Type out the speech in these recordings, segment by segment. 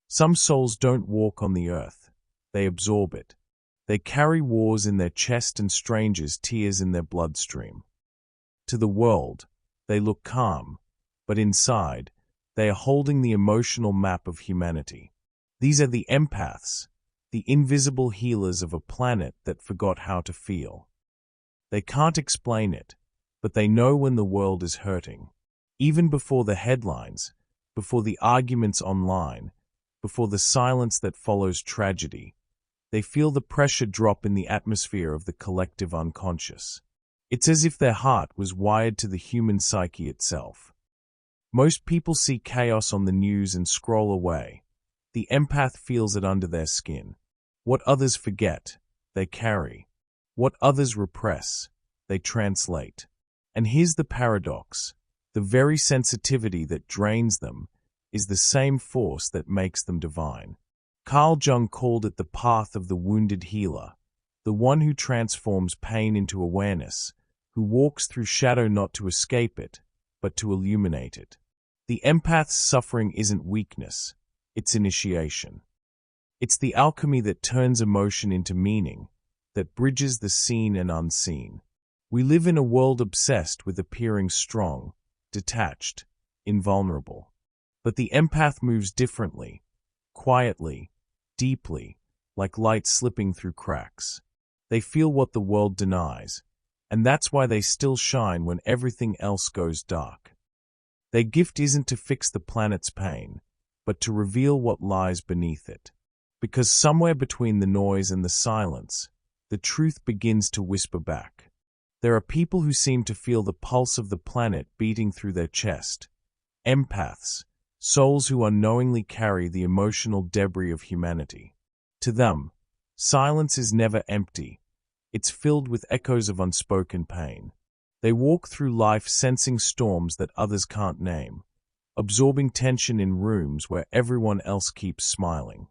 Some souls don't walk on the earth, they absorb it. They carry wars in their chest and strangers' tears in their bloodstream. To the world, they look calm, but inside, they are holding the emotional map of humanity. These are the empaths, the invisible healers of a planet that forgot how to feel. They can't explain it, but they know when the world is hurting. Even before the headlines, before the arguments online, before the silence that follows tragedy, they feel the pressure drop in the atmosphere of the collective unconscious. It's as if their heart was wired to the human psyche itself. Most people see chaos on the news and scroll away. The empath feels it under their skin. What others forget, they carry. What others repress, they translate. And here's the paradox. The very sensitivity that drains them is the same force that makes them divine. Carl Jung called it the path of the wounded healer, the one who transforms pain into awareness, who walks through shadow not to escape it, but to illuminate it. The empath's suffering isn't weakness, it's initiation. It's the alchemy that turns emotion into meaning, that bridges the seen and unseen. We live in a world obsessed with appearing strong, detached, invulnerable. But the empath moves differently, quietly, deeply, like light slipping through cracks. They feel what the world denies, and that's why they still shine when everything else goes dark. Their gift isn't to fix the planet's pain, but to reveal what lies beneath it. Because somewhere between the noise and the silence, the truth begins to whisper back. There are people who seem to feel the pulse of the planet beating through their chest. Empaths, souls who unknowingly carry the emotional debris of humanity. To them, silence is never empty. It's filled with echoes of unspoken pain. They walk through life sensing storms that others can't name, absorbing tension in rooms where everyone else keeps smiling.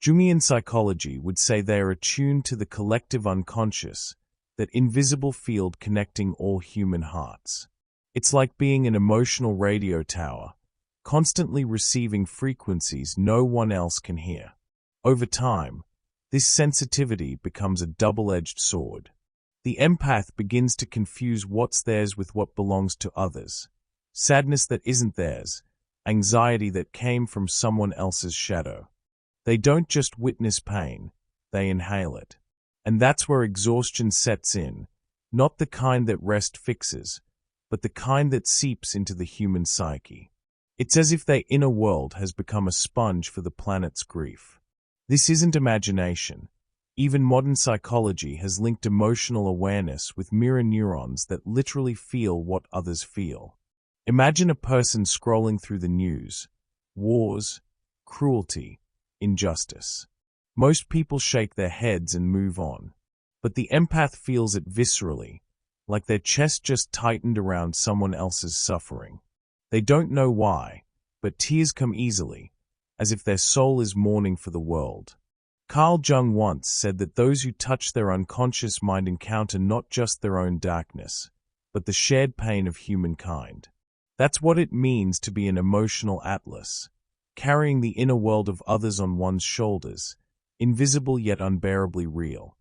Jungian psychology would say they are attuned to the collective unconscious, that invisible field connecting all human hearts. It's like being an emotional radio tower, constantly receiving frequencies no one else can hear. Over time, this sensitivity becomes a double-edged sword. The empath begins to confuse what's theirs with what belongs to others. Sadness that isn't theirs, anxiety that came from someone else's shadow. They don't just witness pain, they inhale it. And that's where exhaustion sets in, not the kind that rest fixes, but the kind that seeps into the human psyche. It's as if their inner world has become a sponge for the planet's grief. This isn't imagination. Even modern psychology has linked emotional awareness with mirror neurons that literally feel what others feel. Imagine a person scrolling through the news. Wars, cruelty, injustice. Most people shake their heads and move on. But the empath feels it viscerally, like their chest just tightened around someone else's suffering. They don't know why, but tears come easily, as if their soul is mourning for the world. Carl Jung once said that those who touch their unconscious mind encounter not just their own darkness, but the shared pain of humankind. That's what it means to be an emotional atlas, carrying the inner world of others on one's shoulders, invisible yet unbearably real.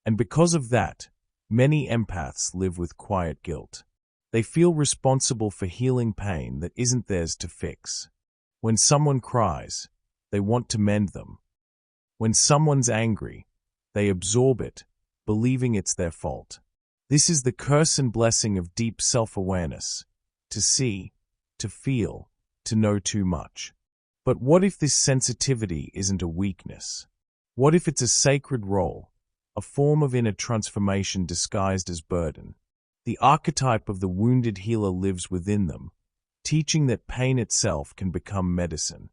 And because of that, many empaths live with quiet guilt. They feel responsible for healing pain that isn't theirs to fix. When someone cries, they want to mend them. When someone's angry, they absorb it, believing it's their fault. This is the curse and blessing of deep self-awareness, to see, to feel, to know too much. But what if this sensitivity isn't a weakness? What if it's a sacred role, a form of inner transformation disguised as burden? The archetype of the wounded healer lives within them, teaching that pain itself can become medicine.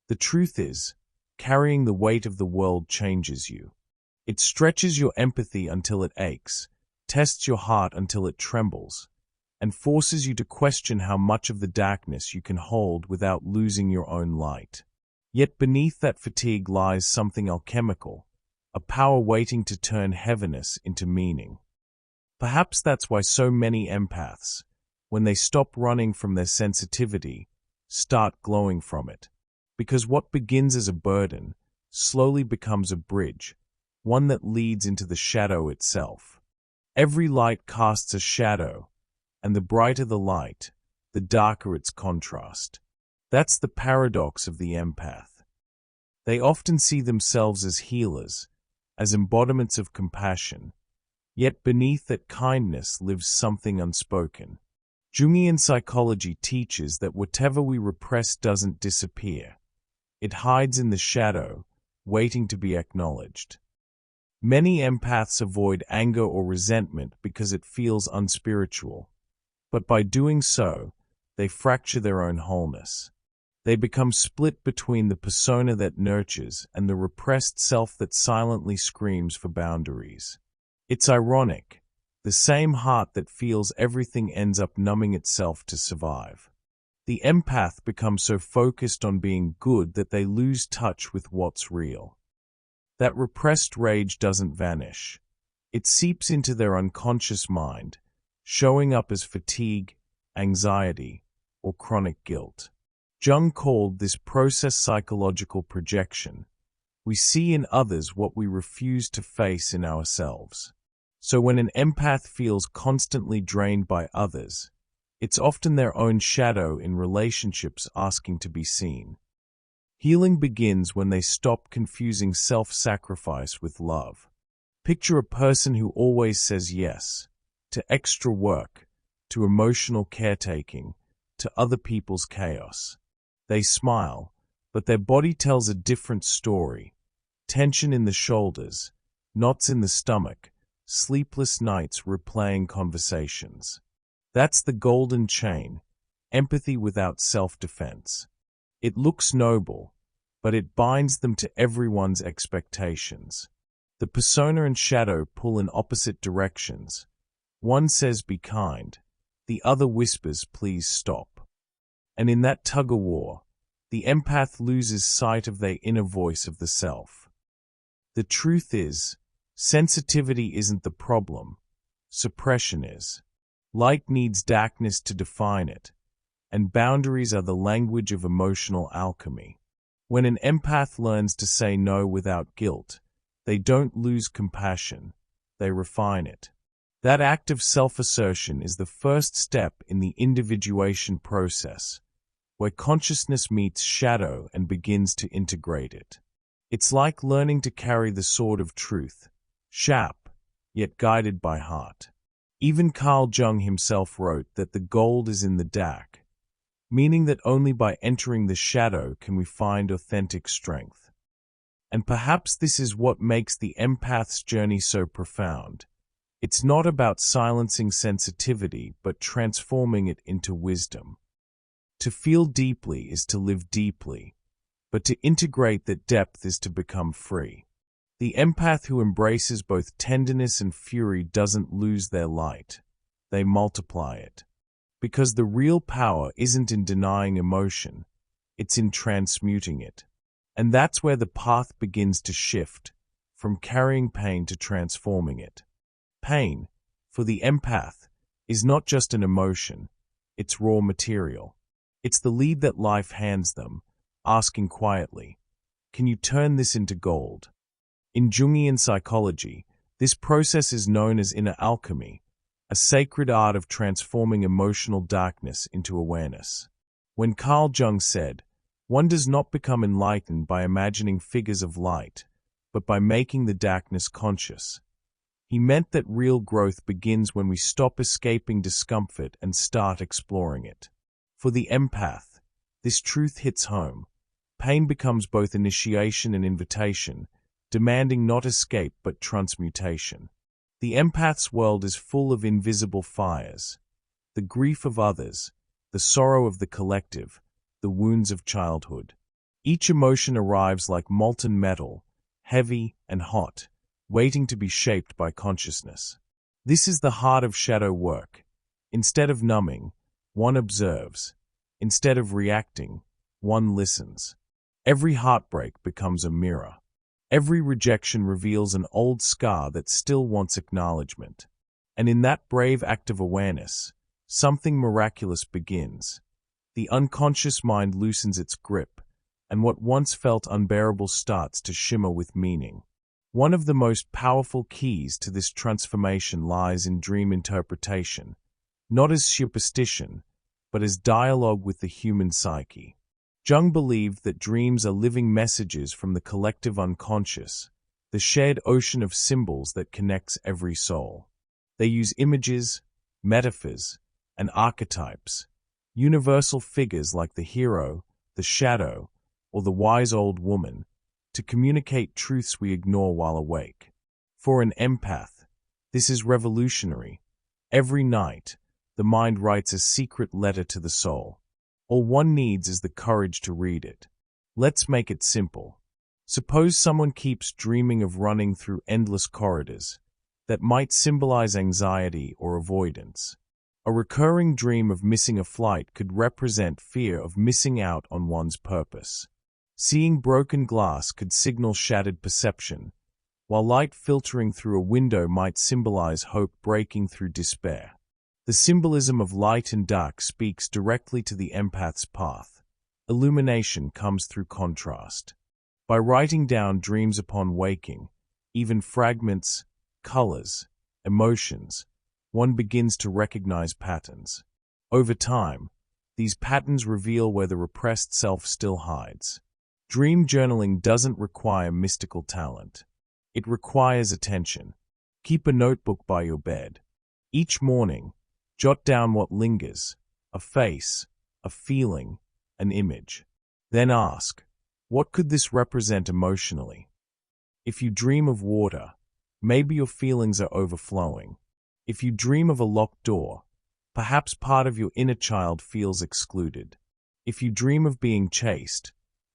The truth is, carrying the weight of the world changes you. It stretches your empathy until it aches, tests your heart until it trembles, and forces you to question how much of the darkness you can hold without losing your own light. Yet beneath that fatigue lies something alchemical, a power waiting to turn heaviness into meaning. Perhaps that's why so many empaths, when they stop running from their sensitivity, start glowing from it. Because what begins as a burden slowly becomes a bridge, one that leads into the shadow itself. Every light casts a shadow, and the brighter the light, the darker its contrast. That's the paradox of the empath. They often see themselves as healers, as embodiments of compassion, yet beneath that kindness lives something unspoken. Jungian psychology teaches that whatever we repress doesn't disappear. It hides in the shadow, waiting to be acknowledged. Many empaths avoid anger or resentment because it feels unspiritual, but by doing so, they fracture their own wholeness. They become split between the persona that nurtures and the repressed self that silently screams for boundaries. It's ironic. The same heart that feels everything ends up numbing itself to survive. The empath becomes so focused on being good that they lose touch with what's real. That repressed rage doesn't vanish. It seeps into their unconscious mind, showing up as fatigue, anxiety, or chronic guilt. Jung called this process psychological projection. We see in others what we refuse to face in ourselves. So when an empath feels constantly drained by others, it's often their own shadow in relationships asking to be seen. Healing begins when they stop confusing self-sacrifice with love. Picture a person who always says yes to extra work, to emotional caretaking, to other people's chaos. They smile, but their body tells a different story. Tension in the shoulders, knots in the stomach, sleepless nights replaying conversations. That's the golden chain, empathy without self-defense. It looks noble, but it binds them to everyone's expectations. The persona and shadow pull in opposite directions. One says be kind, the other whispers please stop. And in that tug-of-war, the empath loses sight of their inner voice of the self. The truth is, sensitivity isn't the problem, suppression is. Light needs darkness to define it, and boundaries are the language of emotional alchemy. When an empath learns to say no without guilt, they don't lose compassion, they refine it. That act of self-assertion is the first step in the individuation process, where consciousness meets shadow and begins to integrate it. It's like learning to carry the sword of truth, sharp, yet guided by heart. Even Carl Jung himself wrote that the gold is in the dark, meaning that only by entering the shadow can we find authentic strength. And perhaps this is what makes the empath's journey so profound. It's not about silencing sensitivity, but transforming it into wisdom. To feel deeply is to live deeply, but to integrate that depth is to become free. The empath who embraces both tenderness and fury doesn't lose their light, they multiply it. Because the real power isn't in denying emotion, it's in transmuting it. And that's where the path begins to shift, from carrying pain to transforming it. Pain, for the empath, is not just an emotion, it's raw material. It's the lead that life hands them, asking quietly, can you turn this into gold? In Jungian psychology, this process is known as inner alchemy, a sacred art of transforming emotional darkness into awareness. When Carl Jung said, one does not become enlightened by imagining figures of light, but by making the darkness conscious, he meant that real growth begins when we stop escaping discomfort and start exploring it. For the empath, this truth hits home. Pain becomes both initiation and invitation, demanding not escape but transmutation. The empath's world is full of invisible fires, the grief of others, the sorrow of the collective, the wounds of childhood. Each emotion arrives like molten metal, heavy and hot, waiting to be shaped by consciousness. This is the heart of shadow work. Instead of numbing, one observes. Instead of reacting, one listens. Every heartbreak becomes a mirror. Every rejection reveals an old scar that still wants acknowledgement. And in that brave act of awareness, something miraculous begins. The unconscious mind loosens its grip, and what once felt unbearable starts to shimmer with meaning. One of the most powerful keys to this transformation lies in dream interpretation, not as superstition, but as dialogue with the human psyche. Jung believed that dreams are living messages from the collective unconscious, the shared ocean of symbols that connects every soul. They use images, metaphors, and archetypes, universal figures like the hero, the shadow, or the wise old woman, to communicate truths we ignore while awake. For an empath, this is revolutionary. Every night, the mind writes a secret letter to the soul. All one needs is the courage to read it. Let's make it simple. Suppose someone keeps dreaming of running through endless corridors that might symbolize anxiety or avoidance. A recurring dream of missing a flight could represent fear of missing out on one's purpose. Seeing broken glass could signal shattered perception, while light filtering through a window might symbolize hope breaking through despair. The symbolism of light and dark speaks directly to the empath's path. Illumination comes through contrast. By writing down dreams upon waking, even fragments, colors, emotions, one begins to recognize patterns. Over time, these patterns reveal where the repressed self still hides. Dream journaling doesn't require mystical talent. It requires attention. Keep a notebook by your bed. Each morning, jot down what lingers: a face, a feeling, an image. Then ask, what could this represent emotionally? If you dream of water, maybe your feelings are overflowing. If you dream of a locked door, perhaps part of your inner child feels excluded. If you dream of being chased,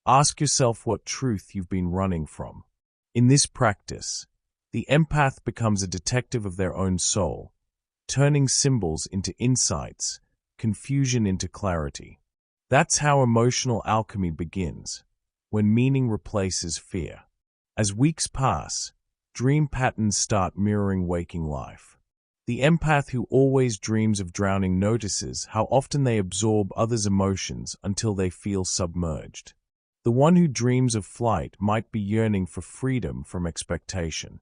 ask yourself what truth you've been running from. In this practice, the empath becomes a detective of their own soul, turning symbols into insights, confusion into clarity. That's how emotional alchemy begins, when meaning replaces fear. As weeks pass, dream patterns start mirroring waking life. The empath who always dreams of drowning notices how often they absorb others' emotions until they feel submerged. The one who dreams of flight might be yearning for freedom from expectation.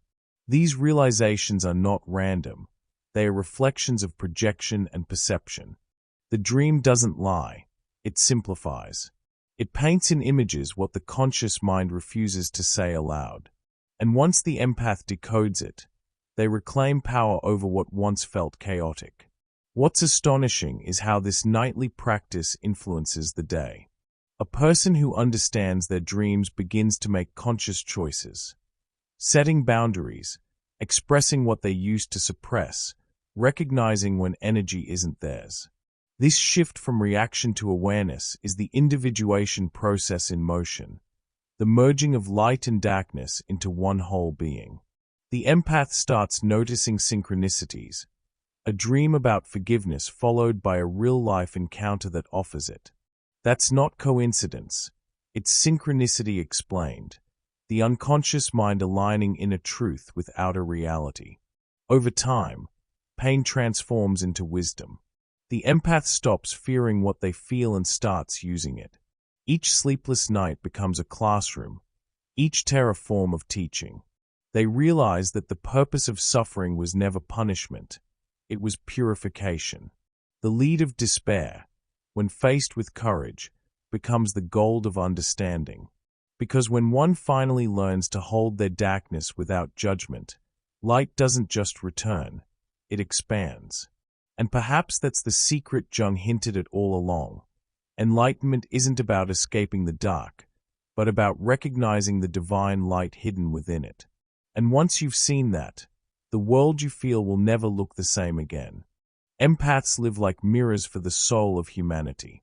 These realizations are not random. They are reflections of projection and perception. The dream doesn't lie. It simplifies. It paints in images what the conscious mind refuses to say aloud. And once the empath decodes it, they reclaim power over what once felt chaotic. What's astonishing is how this nightly practice influences the day. A person who understands their dreams begins to make conscious choices, setting boundaries, expressing what they used to suppress, recognizing when energy isn't theirs. This shift from reaction to awareness is the individuation process in motion, the merging of light and darkness into one whole being. The empath starts noticing synchronicities, a dream about forgiveness followed by a real-life encounter that offers it. That's not coincidence, it's synchronicity explained, the unconscious mind aligning inner truth with outer reality. Over time, pain transforms into wisdom. The empath stops fearing what they feel and starts using it. Each sleepless night becomes a classroom, each terror form of teaching. They realize that the purpose of suffering was never punishment, it was purification. The lead of despair, when faced with courage, becomes the gold of understanding. Because when one finally learns to hold their darkness without judgment, light doesn't just return, it expands. And perhaps that's the secret Jung hinted at all along. Enlightenment isn't about escaping the dark, but about recognizing the divine light hidden within it. And once you've seen that, the world you feel will never look the same again. Empaths live like mirrors for the soul of humanity.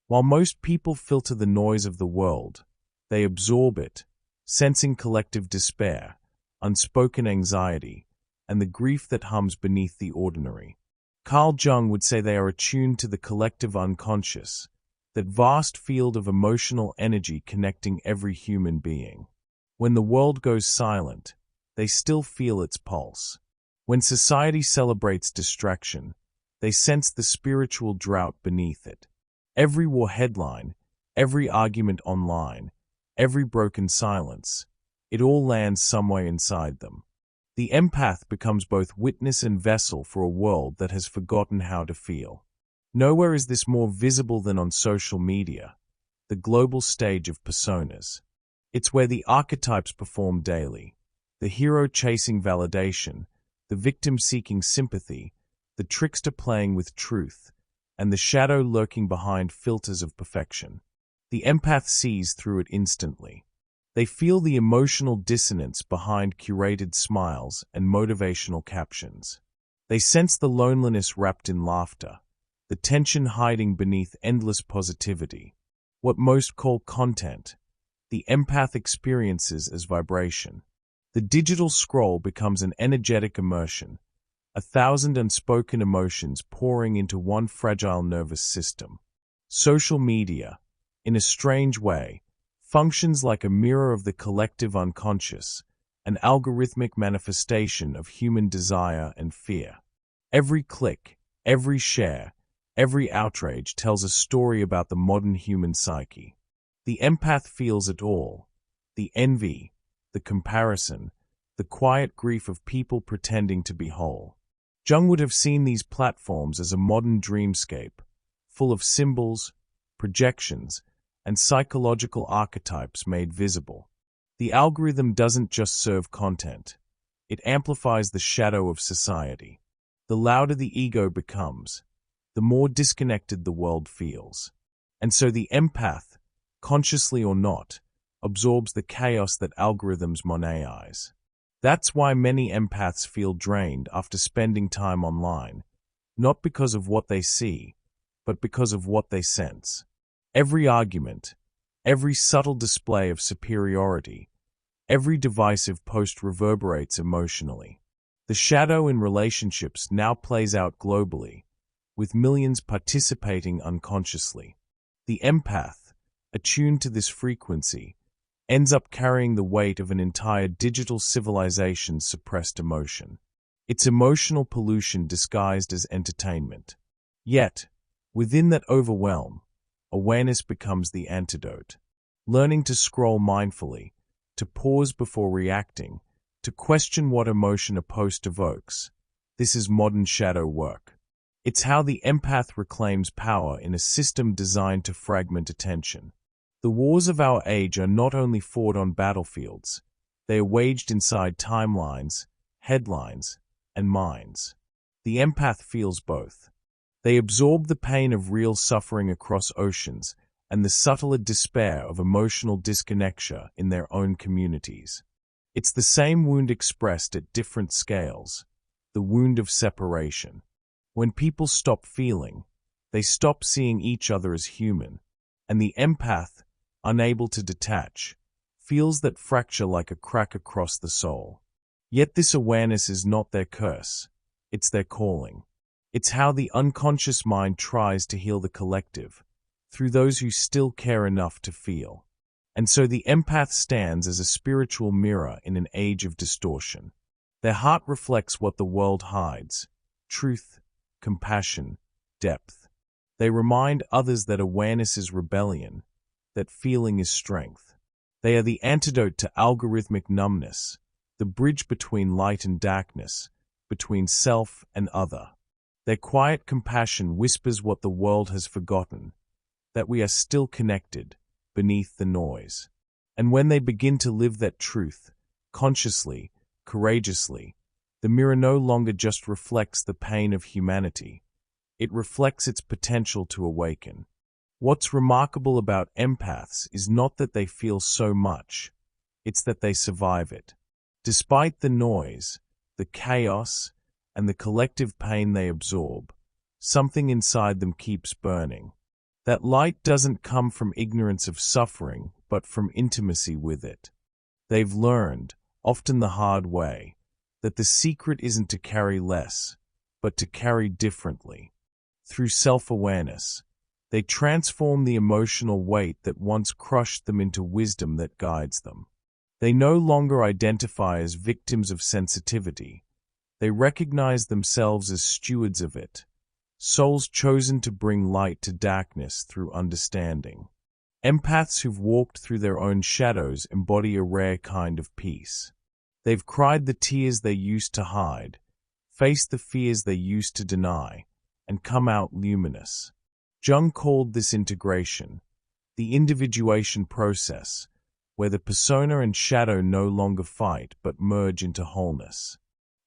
While most people filter the noise of the world, they absorb it, sensing collective despair, unspoken anxiety, and the grief that hums beneath the ordinary. Carl Jung would say they are attuned to the collective unconscious, that vast field of emotional energy connecting every human being. When the world goes silent, they still feel its pulse. When society celebrates distraction, they sense the spiritual drought beneath it. Every war headline, every argument online, every broken silence, it all lands somewhere inside them. The empath becomes both witness and vessel for a world that has forgotten how to feel. Nowhere is this more visible than on social media, the global stage of personas. It's where the archetypes perform daily, the hero chasing validation, the victim seeking sympathy, the trickster playing with truth, and the shadow lurking behind filters of perfection. The empath sees through it instantly. They feel the emotional dissonance behind curated smiles and motivational captions. They sense the loneliness wrapped in laughter, the tension hiding beneath endless positivity. What most call content, the empath experiences as vibration. The digital scroll becomes an energetic immersion, 1,000 unspoken emotions pouring into one fragile nervous system. Social media, in a strange way, functions like a mirror of the collective unconscious, an algorithmic manifestation of human desire and fear. Every click, every share, every outrage tells a story about the modern human psyche. The empath feels it all: the envy, the comparison, the quiet grief of people pretending to be whole. Jung would have seen these platforms as a modern dreamscape, full of symbols, projections, and psychological archetypes made visible. The algorithm doesn't just serve content, it amplifies the shadow of society. The louder the ego becomes, the more disconnected the world feels. And so the empath, consciously or not, absorbs the chaos that algorithms monetize. That's why many empaths feel drained after spending time online, not because of what they see, but because of what they sense. Every argument, every subtle display of superiority, every divisive post reverberates emotionally. The shadow in relationships now plays out globally, with millions participating unconsciously. The empath, attuned to this frequency, ends up carrying the weight of an entire digital civilization's suppressed emotion. It's emotional pollution disguised as entertainment. Yet, within that overwhelm, awareness becomes the antidote. Learning to scroll mindfully, to pause before reacting, to question what emotion a post evokes. This is modern shadow work. It's how the empath reclaims power in a system designed to fragment attention. The wars of our age are not only fought on battlefields, they are waged inside timelines, headlines, and minds. The empath feels both. They absorb the pain of real suffering across oceans and the subtler despair of emotional disconnection in their own communities. It's the same wound expressed at different scales, the wound of separation. When people stop feeling, they stop seeing each other as human, and the empath, unable to detach, feels that fracture like a crack across the soul. Yet this awareness is not their curse, it's their calling. It's how the unconscious mind tries to heal the collective, through those who still care enough to feel. And so the empath stands as a spiritual mirror in an age of distortion. Their heart reflects what the world hides: truth, compassion, depth. They remind others that awareness is rebellion, that feeling is strength. They are the antidote to algorithmic numbness, the bridge between light and darkness, between self and other. Their quiet compassion whispers what the world has forgotten, that we are still connected, beneath the noise. And when they begin to live that truth, consciously, courageously, the mirror no longer just reflects the pain of humanity, it reflects its potential to awaken. What's remarkable about empaths is not that they feel so much, it's that they survive it. Despite the noise, the chaos, and the collective pain they absorb, something inside them keeps burning. That light doesn't come from ignorance of suffering, but from intimacy with it. They've learned, often the hard way, that the secret isn't to carry less, but to carry differently. Through self-awareness, they transform the emotional weight that once crushed them into wisdom that guides them. They no longer identify as victims of sensitivity. They recognize themselves as stewards of it, souls chosen to bring light to darkness through understanding. Empaths who've walked through their own shadows embody a rare kind of peace. They've cried the tears they used to hide, faced the fears they used to deny, and come out luminous. Jung called this integration, the individuation process, where the persona and shadow no longer fight but merge into wholeness.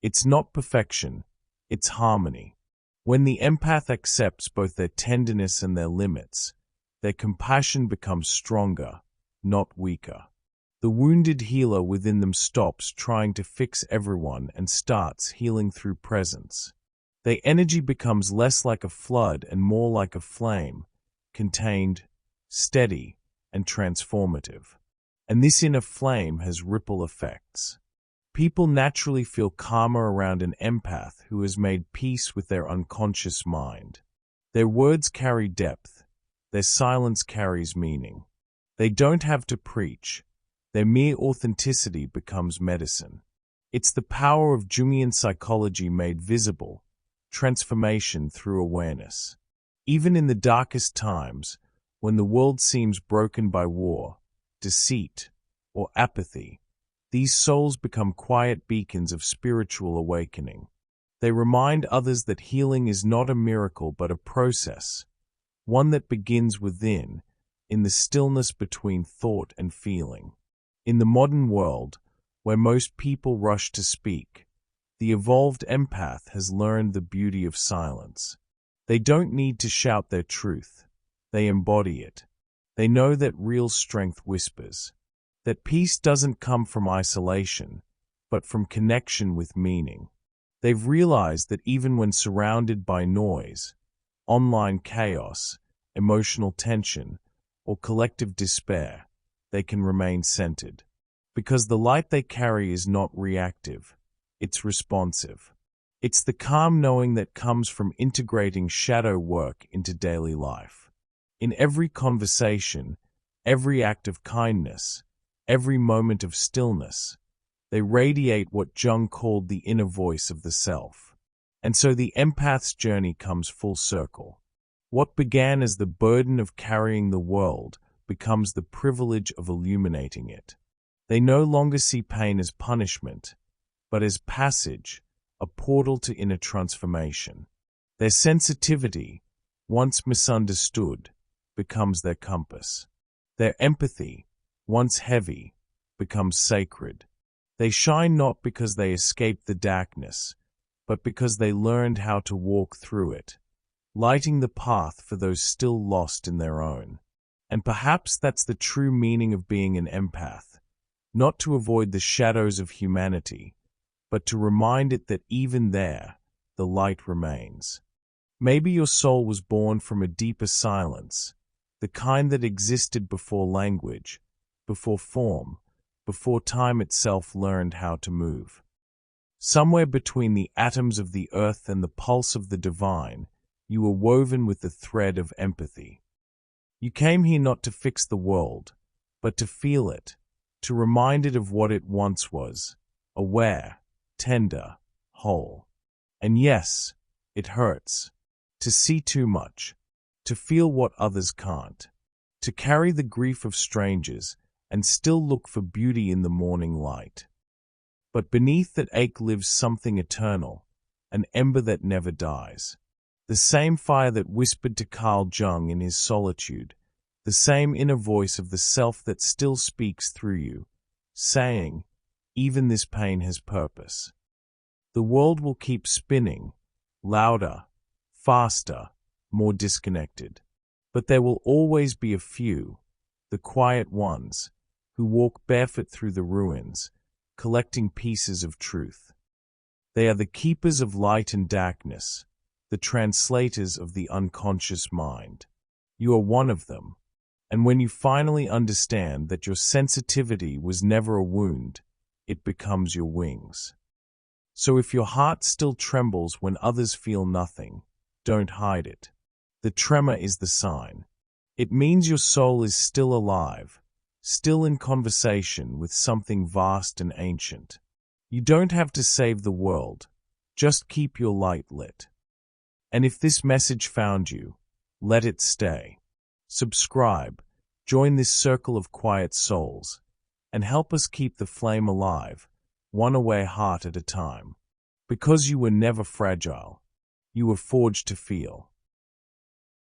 It's not perfection, it's harmony. When the empath accepts both their tenderness and their limits, their compassion becomes stronger, not weaker. The wounded healer within them stops trying to fix everyone and starts healing through presence. Their energy becomes less like a flood and more like a flame, contained, steady, and transformative. And this inner flame has ripple effects. People naturally feel calmer around an empath who has made peace with their unconscious mind. Their words carry depth. Their silence carries meaning. They don't have to preach. Their mere authenticity becomes medicine. It's the power of Jungian psychology made visible, transformation through awareness. Even in the darkest times, when the world seems broken by war, deceit, or apathy, these souls become quiet beacons of spiritual awakening. They remind others that healing is not a miracle but a process, one that begins within, in the stillness between thought and feeling. In the modern world, where most people rush to speak, the evolved empath has learned the beauty of silence. They don't need to shout their truth. They embody it. They know that real strength whispers, that peace doesn't come from isolation, but from connection with meaning. They've realized that even when surrounded by noise, online chaos, emotional tension, or collective despair, they can remain centered. Because the light they carry is not reactive, it's responsive. It's the calm knowing that comes from integrating shadow work into daily life. In every conversation, every act of kindness, every moment of stillness, they radiate what Jung called the inner voice of the self. And so the empath's journey comes full circle. What began as the burden of carrying the world becomes the privilege of illuminating it. They no longer see pain as punishment, but as passage, a portal to inner transformation. Their sensitivity, once misunderstood, becomes their compass. Their empathy, once heavy, becomes sacred. They shine not because they escaped the darkness, but because they learned how to walk through it, lighting the path for those still lost in their own. And perhaps that's the true meaning of being an empath, not to avoid the shadows of humanity, but to remind it that even there, the light remains. Maybe your soul was born from a deeper silence, the kind that existed before language, before form, before time itself learned how to move. Somewhere between the atoms of the earth and the pulse of the divine, you were woven with the thread of empathy. You came here not to fix the world, but to feel it, to remind it of what it once was, aware, tender, whole. And yes, it hurts. To see too much, to feel what others can't, to carry the grief of strangers and still look for beauty in the morning light. But beneath that ache lives something eternal, an ember that never dies. The same fire that whispered to Carl Jung in his solitude, the same inner voice of the self that still speaks through you, saying, even this pain has purpose. The world will keep spinning, louder, faster, more disconnected. But there will always be a few, the quiet ones, who walk barefoot through the ruins, collecting pieces of truth. They are the keepers of light and darkness, the translators of the unconscious mind. You are one of them, and when you finally understand that your sensitivity was never a wound, it becomes your wings. So if your heart still trembles when others feel nothing, don't hide it. The tremor is the sign. It means your soul is still alive, still in conversation with something vast and ancient. You don't have to save the world, just keep your light lit. And if this message found you, let it stay. Subscribe, Join this circle of quiet souls and help us keep the flame alive, one away heart at a time. Because you were never fragile, you were forged to feel.